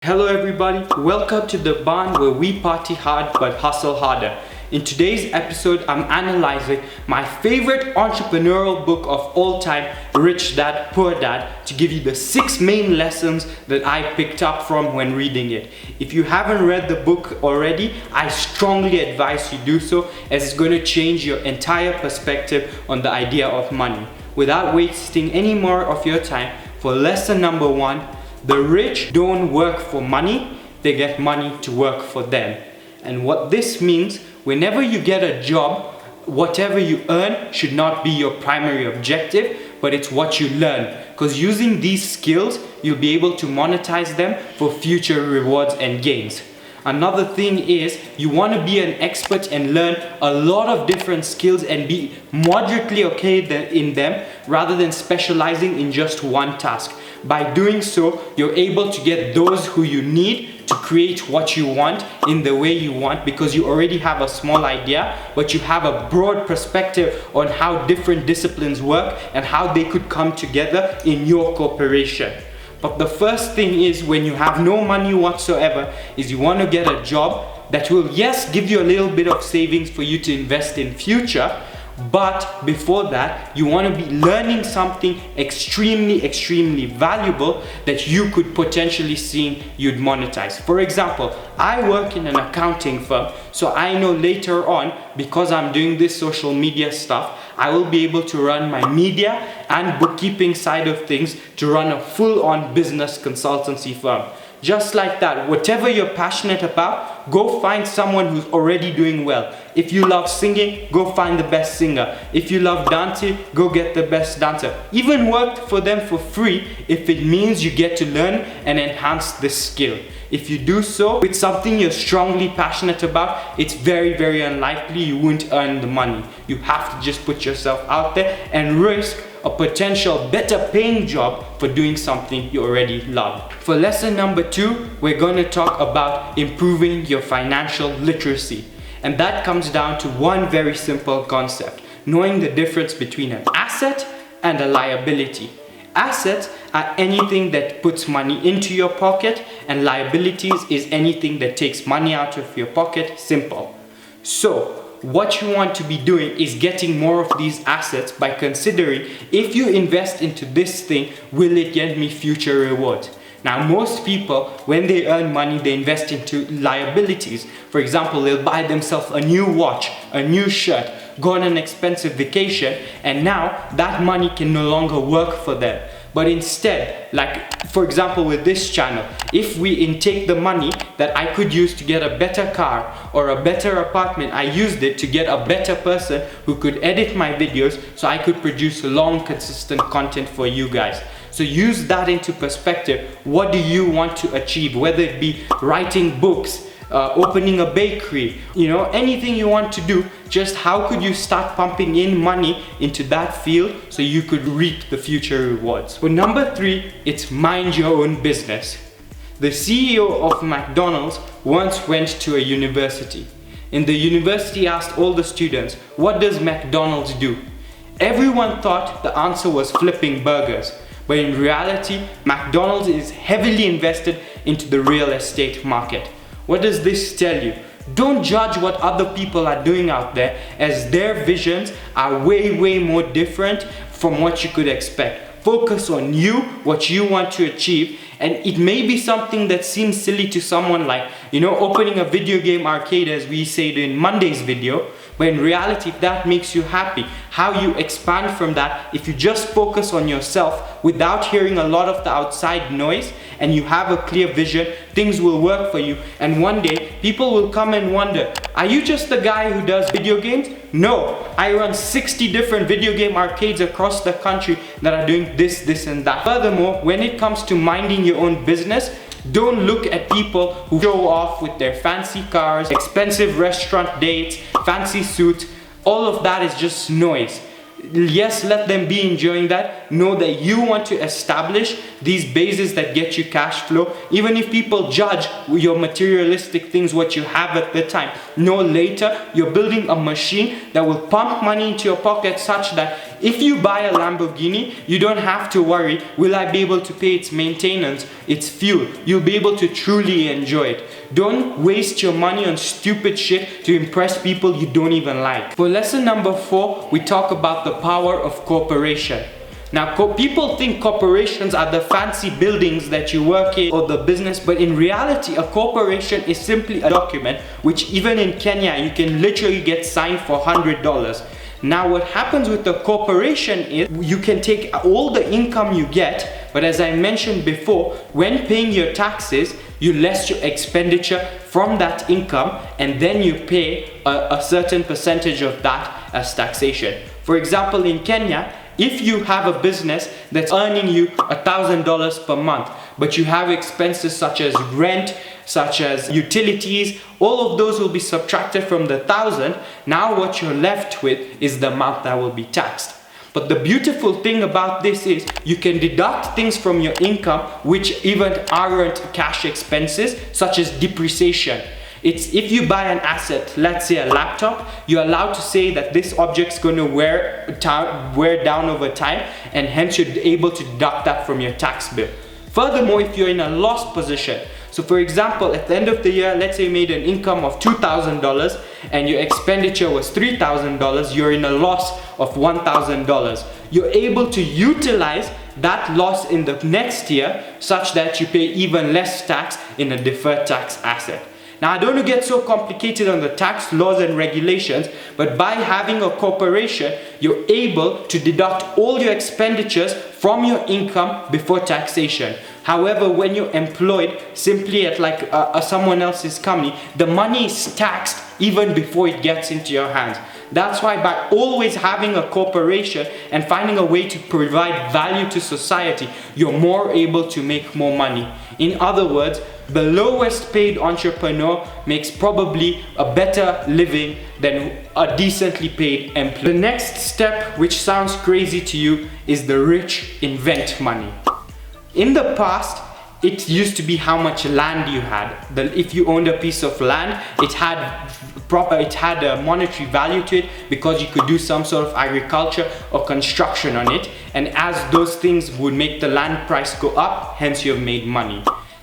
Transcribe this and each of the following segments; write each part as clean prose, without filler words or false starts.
Hello everybody, welcome to the barn where we party hard but hustle harder. In today's episode, I'm analyzing my favorite entrepreneurial book of all time, Rich Dad, Poor Dad, to give you the 6 main lessons that I picked up from when reading it. If you haven't read the book already, I strongly advise you do so, as it's going to change your entire perspective on the idea of money. Without wasting any more of your time, for lesson number 1, the rich don't work for money, they get money to work for them. And what this means, whenever you get a job, whatever you earn should not be your primary objective, but it's what you learn. Because using these skills, you'll be able to monetize them for future rewards and gains. Another thing is, you want to be an expert and learn a lot of different skills and be moderately okay in them rather than specializing in just one task. By doing so, you're able to get those who you need to create what you want in the way you want, because you already have a small idea, but you have a broad perspective on how different disciplines work and how they could come together in your corporation. But the first thing is, when you have no money whatsoever, is you want to get a job that will, yes, give you a little bit of savings for you to invest in future, but before that, you want to be learning something extremely valuable that you could potentially see you'd monetize. For example, I work in an accounting firm, so I know later on, because I'm doing this social media stuff, I will be able to run my media and bookkeeping side of things to run a full-on business consultancy firm. Just like that, whatever you're passionate about, go find someone who's already doing well. If you love singing, go find the best singer. If you love dancing, go get the best dancer. Even work for them for free if it means you get to learn and enhance this skill. If you do so with something you're strongly passionate about, it's very unlikely you won't earn the money. You have to just put yourself out there and risk a potential better paying job for doing something you already love. For lesson number 2, we're going to talk about improving your financial literacy. And that comes down to one very simple concept: knowing the difference between an asset and a liability. Assets are anything that puts money into your pocket, and liabilities is anything that takes money out of your pocket. Simple. So what you want to be doing is getting more of these assets by considering, if you invest into this thing, will it get me future rewards? Now, most people, when they earn money, they invest into liabilities. For example, they'll buy themselves a new watch, a new shirt, go on an expensive vacation, and now that money can no longer work for them. But instead, like for example with this channel, if we intake the money that I could use to get a better car or a better apartment, I used it to get a better person who could edit my videos so I could produce long, consistent content for you guys. So use that into perspective. What do you want to achieve? Whether it be writing books, opening a bakery, anything you want to do, just how could you start pumping in money into that field so you could reap the future rewards. For number 3, it's mind your own business. The CEO of McDonald's once went to a university. In the university asked all the students, what does McDonald's do? Everyone thought the answer was flipping burgers. But in reality, McDonald's is heavily invested into the real estate market. What does this tell you? Don't judge what other people are doing out there, as their visions are way more different from what you could expect. Focus on you, what you want to achieve, and it may be something that seems silly to someone, like, opening a video game arcade, as we said in Monday's video. But in reality, if that makes you happy, how you expand from that, if you just focus on yourself without hearing a lot of the outside noise, and you have a clear vision, things will work for you. And one day, people will come and wonder, are you just the guy who does video games? No, I run 60 different video game arcades across the country that are doing this and that. Furthermore, when it comes to minding your own business, don't look at people who show off with their fancy cars, expensive restaurant dates, fancy suits. All of that is just noise. Yes, let them be enjoying that. Know that you want to establish these bases that get you cash flow. Even if people judge your materialistic things, what you have at the time, know later you're building a machine that will pump money into your pocket such that If you buy a Lamborghini, you don't have to worry, will I be able to pay its maintenance, its fuel? You'll be able to truly enjoy it. Don't waste your money on stupid shit to impress people you don't even like. For lesson number 4, we talk about the power of corporation. Now, people think corporations are the fancy buildings that you work in or the business, but in reality, a corporation is simply a document which even in Kenya, you can literally get signed for $100. Now, what happens with the corporation is you can take all the income you get, but as I mentioned before, when paying your taxes, you less your expenditure from that income, and then you pay a certain percentage of that as taxation. For example, in Kenya, if you have a business that's earning you $1,000 per month, but you have expenses such as rent, such as utilities, all of those will be subtracted from the 1,000. Now what you're left with is the amount that will be taxed. But the beautiful thing about this is you can deduct things from your income which even aren't cash expenses, such as depreciation. It's if you buy an asset, let's say a laptop, you're allowed to say that this object's going to wear down over time, and hence you're able to deduct that from your tax bill. Furthermore, if you're in a loss position, so for example, at the end of the year, let's say you made an income of $2,000 and your expenditure was $3,000, you're in a loss of $1,000. You're able to utilize that loss in the next year such that you pay even less tax in a deferred tax asset. Now, I don't want to get so complicated on the tax laws and regulations, but by having a corporation, you're able to deduct all your expenditures from your income before taxation. However, when you're employed simply at someone else's company, the money is taxed even before it gets into your hands. That's why by always having a corporation and finding a way to provide value to society, you're more able to make more money. In other words, the lowest paid entrepreneur makes probably a better living than a decently paid employee. The next step, which sounds crazy to you, is the rich invent money. In the past, it used to be how much land you had. If you owned a piece of land, it had a monetary value to it because you could do some sort of agriculture or construction on it, and as those things would make the land price go up, hence you have made money.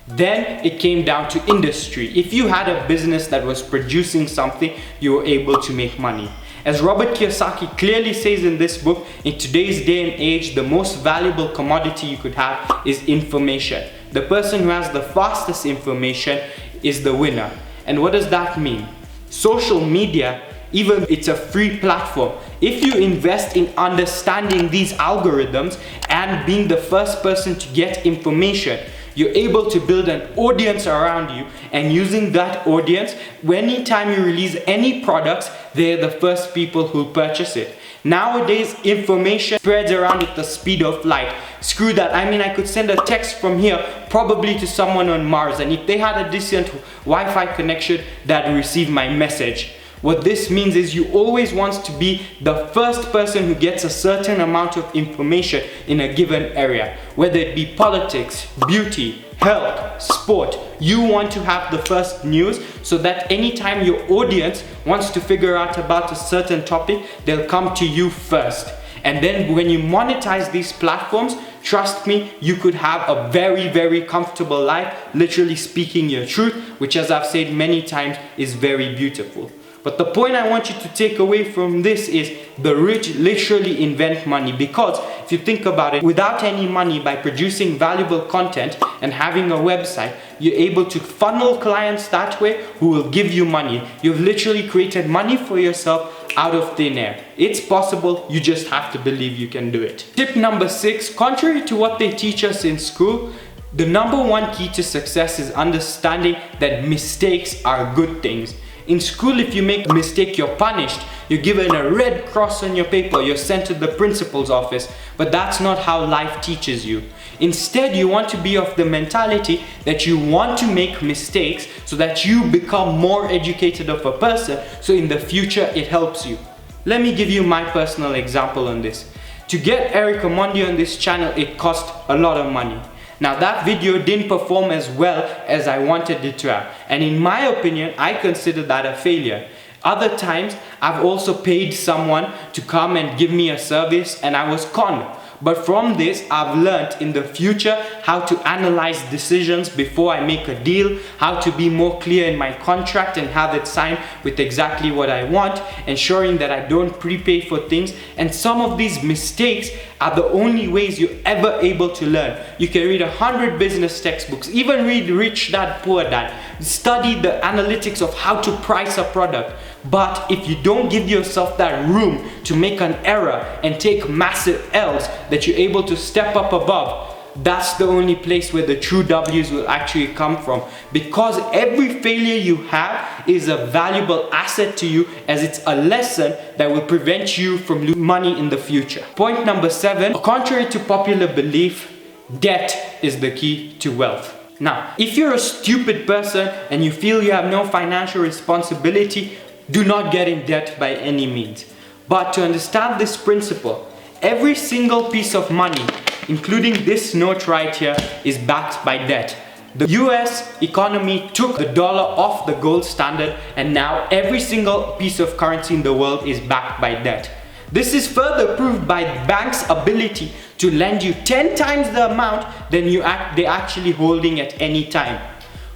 Then it came down to industry. If you had a business that was producing something, you were able to make money. As Robert Kiyosaki clearly says in this book, in today's day and age, the most valuable commodity you could have is information. The person who has the fastest information is the winner. And what does that mean? Social media, even it's a free platform. If you invest in understanding these algorithms and being the first person to get information, you're able to build an audience around you, and using that audience, anytime you release any products, they're the first people who purchase it. Nowadays, information spreads around at the speed of light. Screw that. I mean, I could send a text from here probably to someone on Mars, and if they had a decent Wi-Fi connection, that would receive my message. What this means is you always want to be the first person who gets a certain amount of information in a given area. Whether it be politics, beauty, health, sport, you want to have the first news so that anytime your audience wants to figure out about a certain topic, they'll come to you first. And then when you monetize these platforms, trust me, you could have a very, very comfortable life, literally speaking your truth, which, as I've said many times, is very beautiful. But the point I want you to take away from this is the rich literally invent money, because if you think about it, without any money, by producing valuable content and having a website, you're able to funnel clients that way who will give you money. You've literally created money for yourself out of thin air. It's possible, you just have to believe you can do it. Tip number 6, contrary to what they teach us in school, the number one key to success is understanding that mistakes are good things. In school, if you make a mistake, you're punished. You're given a red cross on your paper. You're sent to the principal's office. But that's not how life teaches you. Instead, you want to be of the mentality that you want to make mistakes so that you become more educated of a person, so in the future it helps you. Let me give you my personal example on this. To get Eric Omondi on this channel, it cost a lot of money. Now, that video didn't perform as well as I wanted it to have, and in my opinion, I consider that a failure. Other times, I've also paid someone to come and give me a service and I was conned. But from this, I've learned in the future how to analyze decisions before I make a deal, how to be more clear in my contract and have it signed with exactly what I want, ensuring that I don't prepay for things. And some of these mistakes are the only ways you're ever able to learn. You can read 100 business textbooks, even read Rich Dad Poor Dad, study the analytics of how to price a product. But if you don't give yourself that room to make an error and take massive L's that you're able to step up above, that's the only place where the true W's will actually come from. Because every failure you have is a valuable asset to you, as it's a lesson that will prevent you from losing money in the future. Point number 7, contrary to popular belief, debt is the key to wealth. Now, if you're a stupid person and you feel you have no financial responsibility, do not get in debt by any means. But to understand this principle, every single piece of money, including this note right here, is backed by debt. The US economy took the dollar off the gold standard, and now every single piece of currency in the world is backed by debt. This is further proved by banks' ability to lend you 10 times the amount than they're actually holding at any time.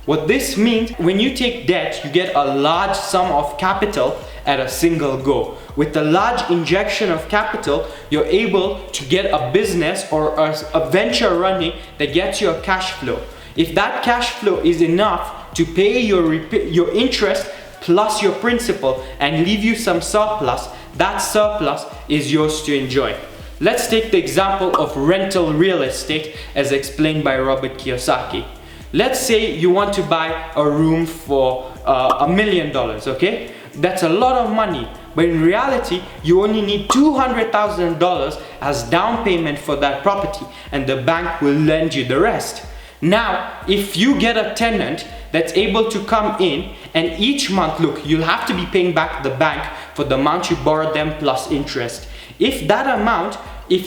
What this means, when you take debt, you get a large sum of capital at a single go. With a large injection of capital, you're able to get a business or a venture running that gets you a cash flow. If that cash flow is enough to pay your interest plus your principal and leave you some surplus, that surplus is yours to enjoy. Let's take the example of rental real estate as explained by Robert Kiyosaki. Let's say you want to buy a room for $1 million, okay? That's a lot of money, but in reality, you only need $200,000 as down payment for that property, and the bank will lend you the rest. Now, if you get a tenant that's able to come in and each month, look, you'll have to be paying back the bank for the amount you borrowed them plus interest. If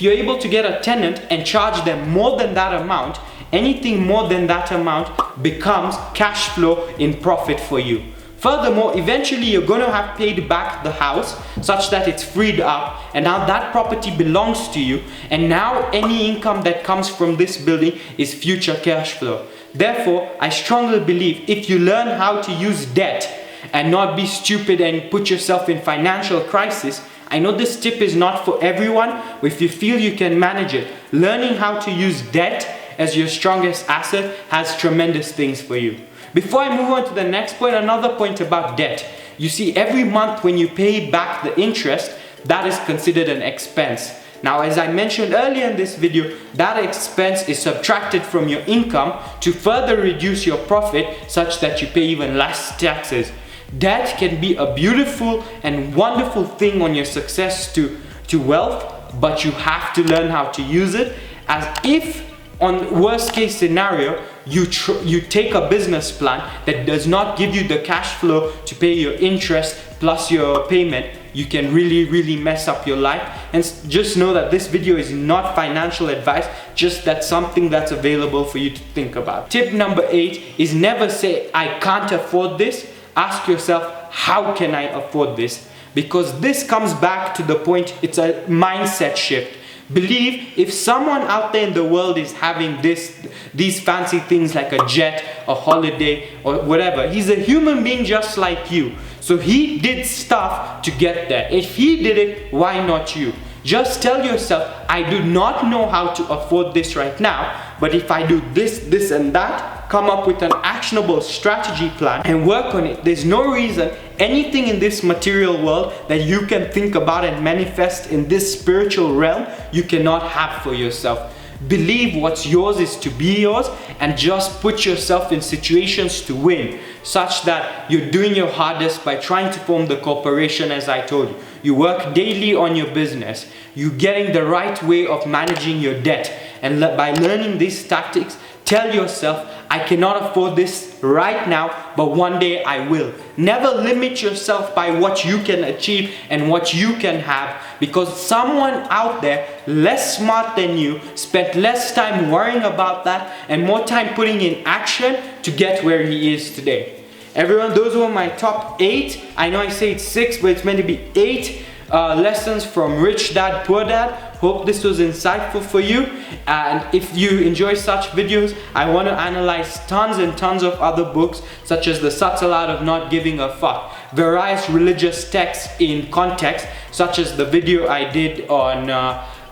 you're able to get a tenant and charge them more than that amount, anything more than that amount becomes cash flow in profit for you. Furthermore, eventually you're going to have paid back the house such that it's freed up, and now that property belongs to you, and now any income that comes from this building is future cash flow. Therefore, I strongly believe if you learn how to use debt and not be stupid and put yourself in financial crisis, I know this tip is not for everyone, but if you feel you can manage it, learning how to use debt as your strongest asset has tremendous things for you. Before I move on to the next point, another point about debt. You see, every month when you pay back the interest, that is considered an expense. Now, as I mentioned earlier in this video, that expense is subtracted from your income to further reduce your profit such that you pay even less taxes. Debt can be a beautiful and wonderful thing on your success to wealth, but you have to learn how to use it, as if on worst case scenario, you take a business plan that does not give you the cash flow to pay your interest plus your payment, you can really mess up your life. And just know that this video is not financial advice, just that's something that's available for you to think about. Tip number 8 is never say, I can't afford this. Ask yourself, how can I afford this? Because this comes back to the point, it's a mindset shift. Believe if someone out there in the world is having these fancy things like a jet, a holiday, or whatever, he's a human being just like you. So he did stuff to get there. If he did it, why not you? Just tell yourself, I do not know how to afford this right now, but if I do this and that, come up with an actionable strategy plan and work on it, there's no reason anything in this material world that you can think about and manifest in this spiritual realm you cannot have for yourself. Believe what's yours is to be yours, and just put yourself in situations to win, such that you're doing your hardest by trying to form the corporation, as I told you. You work daily on your business. You're getting the right way of managing your debt. And by learning these tactics, tell yourself, I cannot afford this right now, but one day I will. Never limit yourself by what you can achieve and what you can have, because someone out there less smart than you spent less time worrying about that and more time putting in action to get where he is today. Everyone, those were my top 8. I know I say it's 6, but it's meant to be 8 lessons from Rich Dad Poor Dad. Hope this was insightful for you, and if you enjoy such videos, I want to analyze tons and tons of other books such as The Subtle Art of Not Giving a Fuck, various religious texts in context such as the video I did on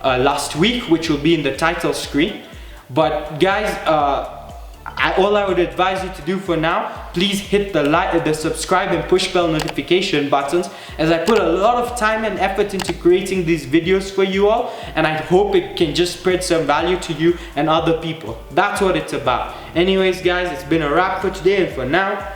last week, which will be in the title screen. But guys, all I would advise you to do for now, please hit the like, the subscribe and push bell notification buttons, as I put a lot of time and effort into creating these videos for you all, and I hope it can just spread some value to you and other people. That's what it's about. Anyways guys, it's been a wrap for today, and for now,